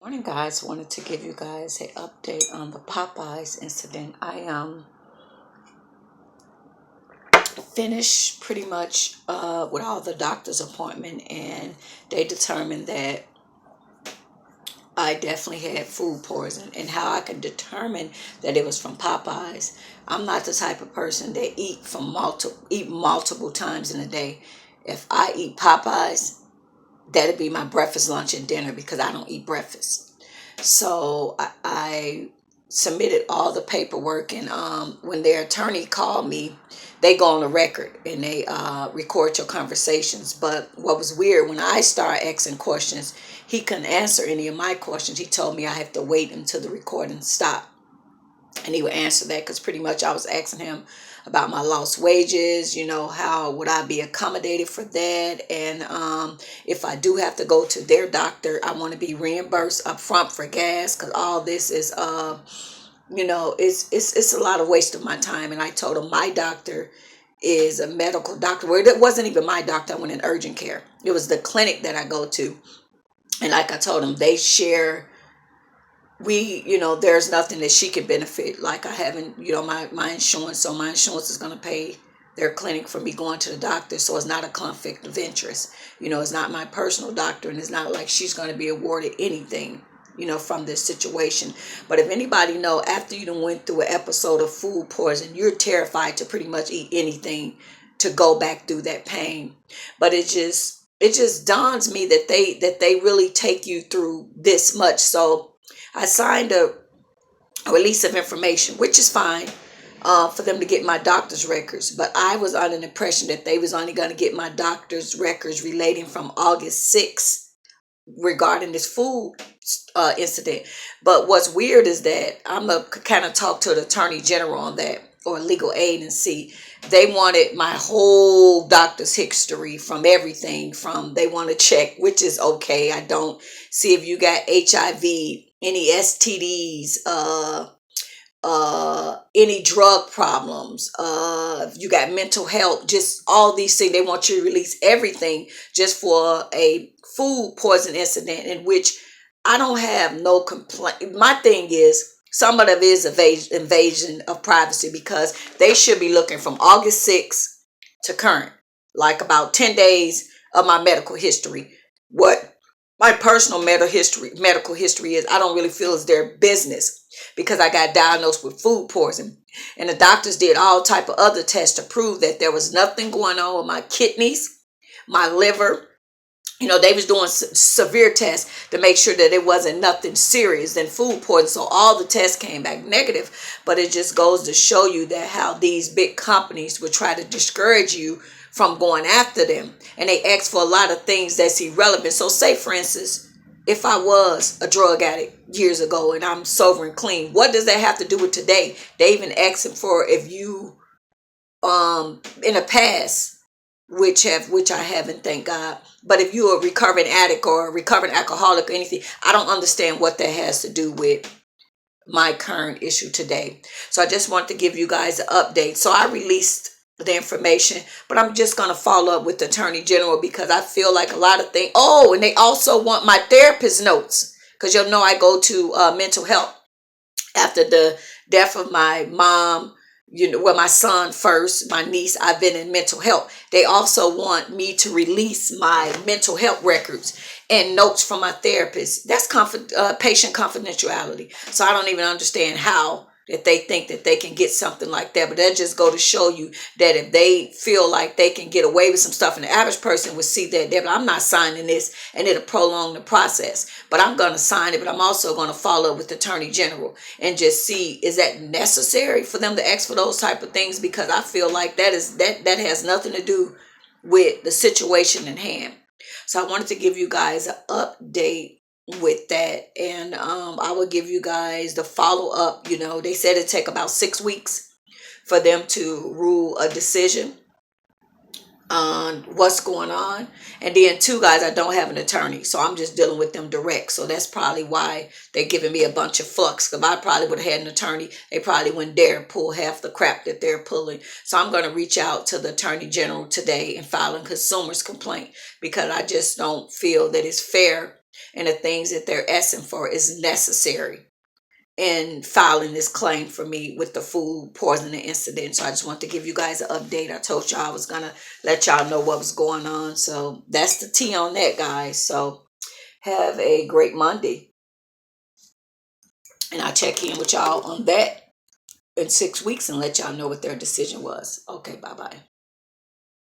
Morning, guys. Wanted to give you guys an update on the Popeyes incident. I finished pretty much with all the doctor's appointment, and they determined that I definitely had food poisoning. And how I can determine that it was from Popeyes, I'm not the type of person that eat multiple times in a day. If I eat Popeyes, that'd be my breakfast, lunch, and dinner because I don't eat breakfast. So I submitted all the paperwork, and when their attorney called me, they go on the record and they record your conversations. But what was weird, when I started asking questions, he couldn't answer any of my questions. He told me I have to wait until the recording stopped, and he would answer that because pretty much I was asking him about my lost wages, how would I be accommodated for that, and if I do have to go to their doctor, I want to be reimbursed up front for gas because all this is it's a lot of waste of my time. And I told him my doctor is a medical doctor. Well, it wasn't even my doctor. I went in urgent care. It was the clinic that I go to, and like I told him, they share, there's nothing that she can benefit. Like I haven't, my insurance, so my insurance is going to pay their clinic for me going to the doctor. So it's not a conflict of interest. It's not my personal doctor, and it's not like she's going to be awarded anything, from this situation. But if anybody know, after you done went through an episode of food poisoning, you're terrified to pretty much eat anything to go back through that pain. But it just dawns me that they really take you through this much. So I signed a release of information, which is fine, for them to get my doctor's records. But I was under the impression that they was only going to get my doctor's records relating from August 6th regarding this food incident. But what's weird is that I'm going to kind of talk to the attorney general on that, or legal aid, and see. They wanted my whole doctor's history from everything. From they want to check, which is okay. I don't see if you got HIV, any STDs, any drug problems, if you got mental health, just all these things. They want you to release everything just for a food poison incident, in which I don't have no complaint. My thing is, some of it is invasion of privacy, because they should be looking from August 6th to current, like about 10 days of my medical history. What my personal medical history is, I don't really feel is their business, because I got diagnosed with food poisoning, and the doctors did all type of other tests to prove that there was nothing going on with my kidneys, my liver. They was doing severe tests to make sure that it wasn't nothing serious than food poisoning. So all the tests came back negative. But it just goes to show you that how these big companies would try to discourage you from going after them. And they ask for a lot of things that's irrelevant. So say, for instance, if I was a drug addict years ago and I'm sober and clean, what does that have to do with today? They even asking for if you in the past, which I haven't, thank God. But if you're a recovering addict or a recovering alcoholic or anything, I don't understand what that has to do with my current issue today. So I just want to give you guys an update. So I released the information, but I'm just going to follow up with the attorney general, because I feel like a lot of things. Oh, and they also want my therapist notes, because I go to mental health after the death of my mom. My son first, my niece, I've been in mental health. They also want me to release my mental health records and notes from my therapist. That's patient confidentiality. So I don't even understand how that they think that they can get something like that. But that just go to show you that if they feel like they can get away with some stuff, and the average person would see that, I'm not signing this, and it'll prolong the process. But I'm going to sign it, but I'm also going to follow up with the attorney general and just see, is that necessary for them to ask for those type of things? Because I feel like that has nothing to do with the situation in hand. So I wanted to give you guys an update with that, and I will give you guys the follow up. They said it'd take about 6 weeks for them to rule a decision on what's going on. And then two, guys, I don't have an attorney, so I'm just dealing with them direct. So that's probably why they're giving me a bunch of flux, because I probably would have had an attorney, they probably wouldn't dare pull half the crap that they're pulling. So I'm going to reach out to the attorney general today and file a consumer's complaint, because I just don't feel that it's fair and the things that they're asking for is necessary in filing this claim for me with the food poisoning incident. So I just want to give you guys an update. I told y'all I was gonna let y'all know what was going on. So that's the tea on that, guys. So have a great Monday, and I'll check in with y'all on that in 6 weeks and let y'all know what their decision was. Okay, bye bye.